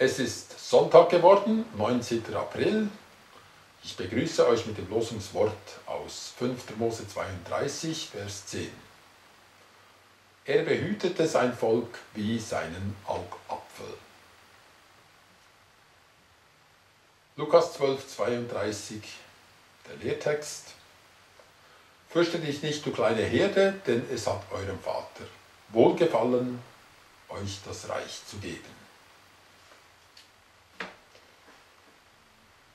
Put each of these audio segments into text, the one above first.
Es ist Sonntag geworden, 19. April. Ich begrüße euch mit dem Losungswort aus 5. Mose 32, Vers 10. Er behütete sein Volk wie seinen Augapfel. Lukas 12, 32, der Lehrtext. Fürchte dich nicht, du kleine Herde, denn es hat eurem Vater wohlgefallen, euch das Reich zu geben.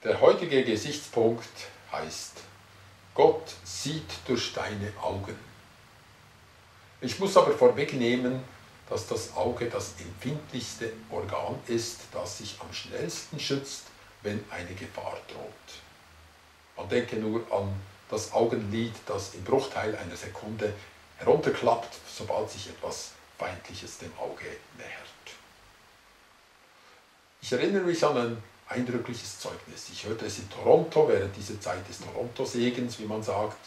Der heutige Gesichtspunkt heißt, Gott sieht durch deine Augen. Ich muss aber vorwegnehmen, dass das Auge das empfindlichste Organ ist, das sich am schnellsten schützt, wenn eine Gefahr droht. Man denke nur an das Augenlid, das im Bruchteil einer Sekunde herunterklappt, sobald sich etwas Feindliches dem Auge nähert. Ich erinnere mich an ein eindrückliches Zeugnis. Ich hörte es in Toronto, während dieser Zeit des Toronto-Segens, wie man sagt.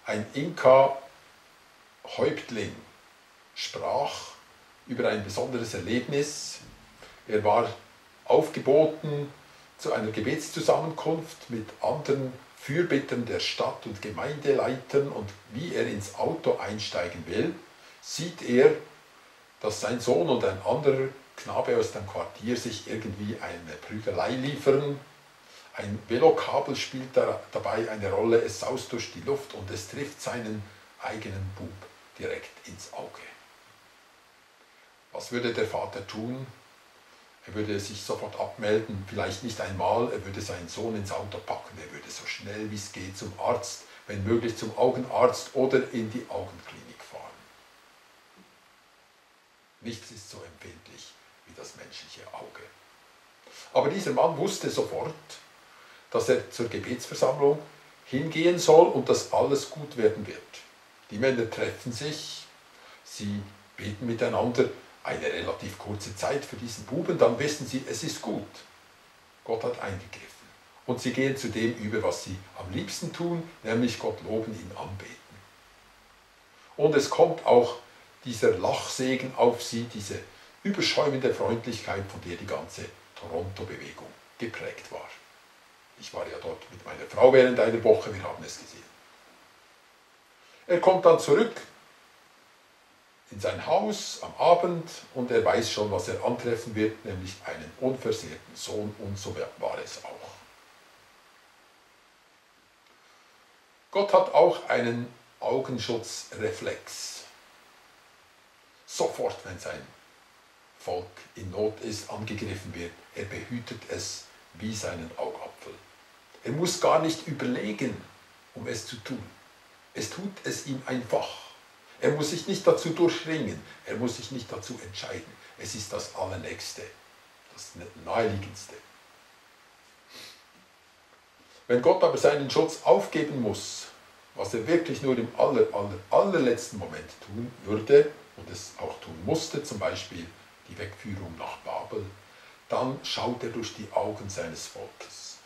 Ein Inka-Häuptling sprach über ein besonderes Erlebnis. Er war aufgeboten zu einer Gebetszusammenkunft mit anderen Fürbittern der Stadt- und Gemeindeleitern, und wie er ins Auto einsteigen will, sieht er, dass sein Sohn und ein anderer Knabe aus dem Quartier sich irgendwie eine Prügelei liefern. Ein Velokabel spielt dabei eine Rolle, es saust durch die Luft und es trifft seinen eigenen Bub direkt ins Auge. Was würde der Vater tun? Er würde sich sofort abmelden, vielleicht nicht einmal, er würde seinen Sohn ins Auto packen, er würde so schnell wie es geht zum Arzt, wenn möglich zum Augenarzt oder in die Augenklinik fahren. Nichts ist so empfindlich wie das menschliche Auge. Aber dieser Mann wusste sofort, dass er zur Gebetsversammlung hingehen soll und dass alles gut werden wird. Die Männer treffen sich, sie beten miteinander eine relativ kurze Zeit für diesen Buben, dann wissen sie, es ist gut. Gott hat eingegriffen. Und sie gehen zu dem über, was sie am liebsten tun, nämlich Gott loben, ihn anbeten. Und es kommt auch dieser Lachsegen auf sie, diese überschäumende Freundlichkeit, von der die ganze Toronto-Bewegung geprägt war. Ich war ja dort mit meiner Frau während einer Woche, wir haben es gesehen. Er kommt dann zurück in sein Haus am Abend und er weiß schon, was er antreffen wird, nämlich einen unversehrten Sohn, und so war es auch. Gott hat auch einen Augenschutzreflex. Sofort, wenn sein Volk in Not ist, angegriffen wird, er behütet es wie seinen Augapfel. Er muss gar nicht überlegen, um es zu tun. Es tut es ihm einfach. Er muss sich nicht dazu durchringen, er muss sich nicht dazu entscheiden. Es ist das Allernächste, das Naheliegendste. Wenn Gott aber seinen Schutz aufgeben muss, was er wirklich nur im allerletzten Moment tun würde und es auch tun musste, zum Beispiel die Wegführung nach Babel, dann schaut er durch die Augen seines Volkes.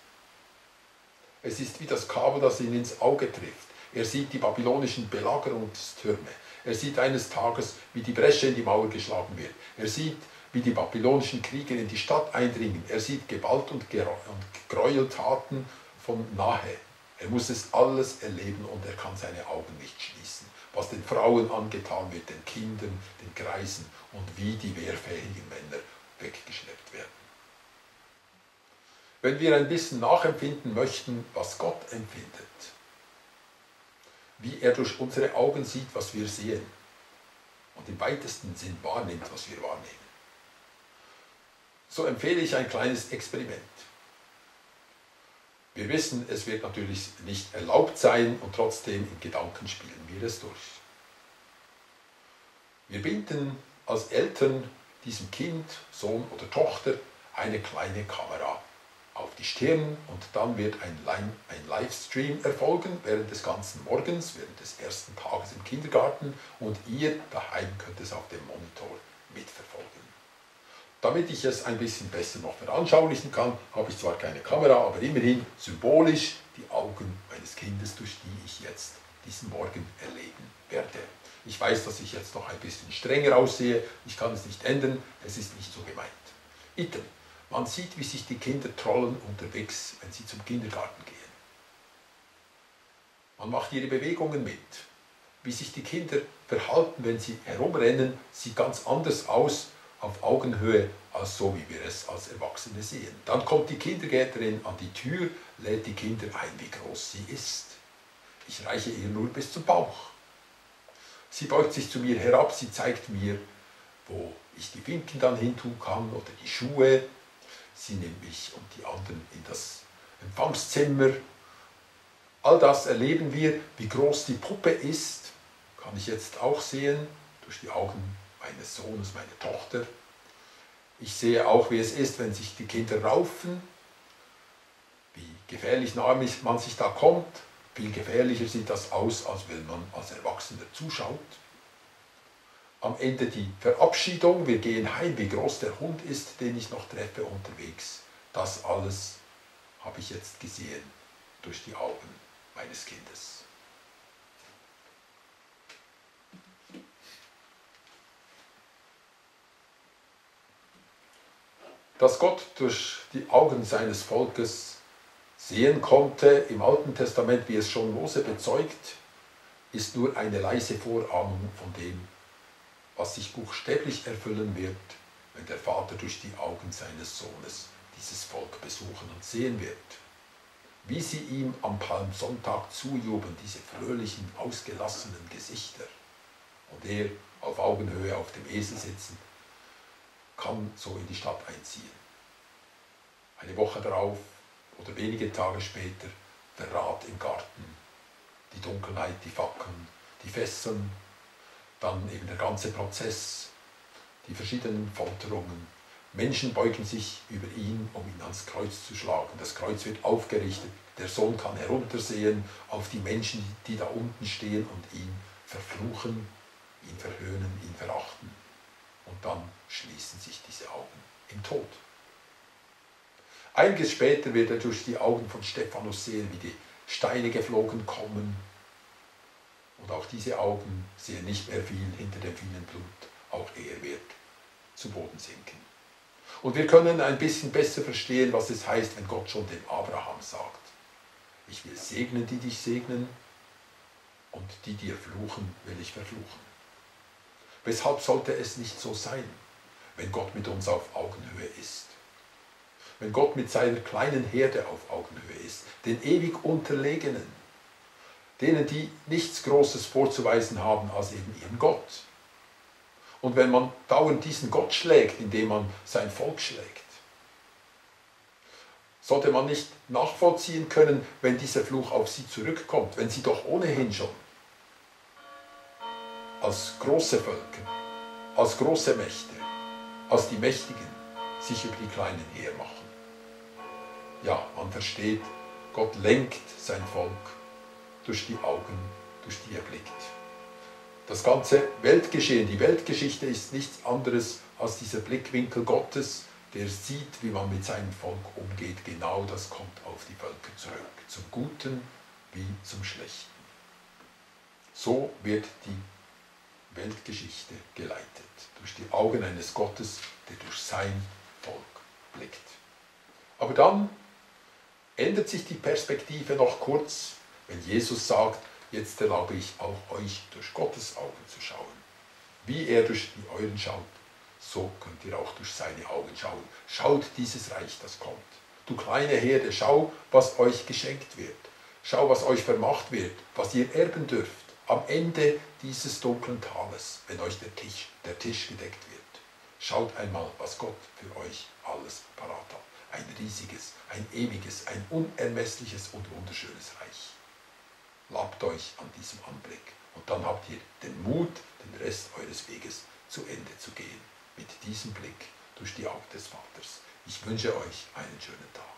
Es ist wie das Kabel, das ihn ins Auge trifft. Er sieht die babylonischen Belagerungstürme. Er sieht eines Tages, wie die Bresche in die Mauer geschlagen wird. Er sieht, wie die babylonischen Krieger in die Stadt eindringen. Er sieht Gewalt und Gräueltaten von nahe. Er muss es alles erleben und er kann seine Augen nicht schließen. Was den Frauen angetan wird, den Kindern, den Greisen und wie die wehrfähigen Männer weggeschleppt werden. Wenn wir ein bisschen nachempfinden möchten, was Gott empfindet, wie er durch unsere Augen sieht, was wir sehen und im weitesten Sinn wahrnimmt, was wir wahrnehmen, so empfehle ich ein kleines Experiment. Wir wissen, es wird natürlich nicht erlaubt sein und trotzdem in Gedanken spielen wir es durch. Wir binden als Eltern diesem Kind, Sohn oder Tochter, eine kleine Kamera auf die Stirn und dann wird ein Livestream erfolgen während des ganzen Morgens, während des ersten Tages im Kindergarten, und ihr daheim könnt es auf dem Monitor mitverfolgen. Damit ich es ein bisschen besser noch veranschaulichen kann, habe ich zwar keine Kamera, aber immerhin symbolisch die Augen meines Kindes, durch die ich jetzt diesen Morgen erleben werde. Ich weiß, dass ich jetzt noch ein bisschen strenger aussehe, ich kann es nicht ändern, es ist nicht so gemeint. Itten. Man sieht, wie sich die Kinder trollen unterwegs, wenn sie zum Kindergarten gehen. Man macht ihre Bewegungen mit. Wie sich die Kinder verhalten, wenn sie herumrennen, sieht ganz anders aus auf Augenhöhe, als so, wie wir es als Erwachsene sehen. Dann kommt die Kindergärtnerin an die Tür, lädt die Kinder ein, wie groß sie ist. Ich reiche ihr nur bis zum Bauch. Sie beugt sich zu mir herab, sie zeigt mir, wo ich die Winken dann hintun kann oder die Schuhe. Sie nimmt mich und die anderen in das Empfangszimmer. All das erleben wir, wie groß die Puppe ist, kann ich jetzt auch sehen, durch die Augen meines Sohnes, meiner Tochter. Ich sehe auch, wie es ist, wenn sich die Kinder raufen, wie gefährlich nah man sich da kommt. Viel gefährlicher sieht das aus, als wenn man als Erwachsener zuschaut. Am Ende die Verabschiedung, wir gehen heim, wie groß der Hund ist, den ich noch treffe unterwegs. Das alles habe ich jetzt gesehen durch die Augen meines Kindes. Dass Gott durch die Augen seines Volkes sehen konnte im Alten Testament, wie es schon Mose bezeugt, ist nur eine leise Vorahnung von dem, was sich buchstäblich erfüllen wird, wenn der Vater durch die Augen seines Sohnes dieses Volk besuchen und sehen wird. Wie sie ihm am Palmsonntag zujubeln, diese fröhlichen, ausgelassenen Gesichter. Und er auf Augenhöhe auf dem Esel sitzen, kann so in die Stadt einziehen. Eine Woche darauf oder wenige Tage später Verrat im Garten, die Dunkelheit, die Fackeln, die Fesseln, dann eben der ganze Prozess, die verschiedenen Folterungen. Menschen beugen sich über ihn, um ihn ans Kreuz zu schlagen. Das Kreuz wird aufgerichtet, der Sohn kann heruntersehen auf die Menschen, die da unten stehen und ihn verfluchen, ihn verhöhnen, ihn verachten. Und dann schließen sich diese Augen im Tod. Einiges später wird er durch die Augen von Stephanus sehen, wie die Steine geflogen kommen. Und auch diese Augen sehen nicht mehr viel hinter dem vielen Blut. Auch er wird zu Boden sinken. Und wir können ein bisschen besser verstehen, was es heißt, wenn Gott schon dem Abraham sagt: Ich will segnen, die dich segnen, und die dir fluchen, will ich verfluchen. Weshalb sollte es nicht so sein, wenn Gott mit uns auf Augenhöhe ist? Wenn Gott mit seiner kleinen Herde auf Augenhöhe ist, den ewig Unterlegenen, denen, die nichts Großes vorzuweisen haben als eben ihren Gott. Und wenn man dauernd diesen Gott schlägt, indem man sein Volk schlägt, sollte man nicht nachvollziehen können, wenn dieser Fluch auf sie zurückkommt, wenn sie doch ohnehin schon als große Völker, als große Mächte, als die Mächtigen sich über die Kleinen hermachen. Ja, man versteht, Gott lenkt sein Volk durch die Augen, durch die er blickt. Das ganze Weltgeschehen, die Weltgeschichte ist nichts anderes als dieser Blickwinkel Gottes, der sieht, wie man mit seinem Volk umgeht. Genau das kommt auf die Völker zurück, zum Guten wie zum Schlechten. So wird die Weltgeschichte geleitet, durch die Augen eines Gottes, der durch sein Volk blickt. Aber dann ändert sich die Perspektive noch kurz, wenn Jesus sagt: Jetzt erlaube ich auch euch durch Gottes Augen zu schauen. Wie er durch die euren schaut, so könnt ihr auch durch seine Augen schauen. Schaut dieses Reich, das kommt. Du kleine Herde, schau, was euch geschenkt wird. Schau, was euch vermacht wird, was ihr erben dürft. Am Ende dieses dunklen Tales, wenn euch der Tisch gedeckt wird. Schaut einmal, was Gott für euch alles parat hat. Ein riesiges, ein ewiges, ein unermessliches und wunderschönes Reich. Labt euch an diesem Anblick und dann habt ihr den Mut, den Rest eures Weges zu Ende zu gehen. Mit diesem Blick durch die Augen des Vaters. Ich wünsche euch einen schönen Tag.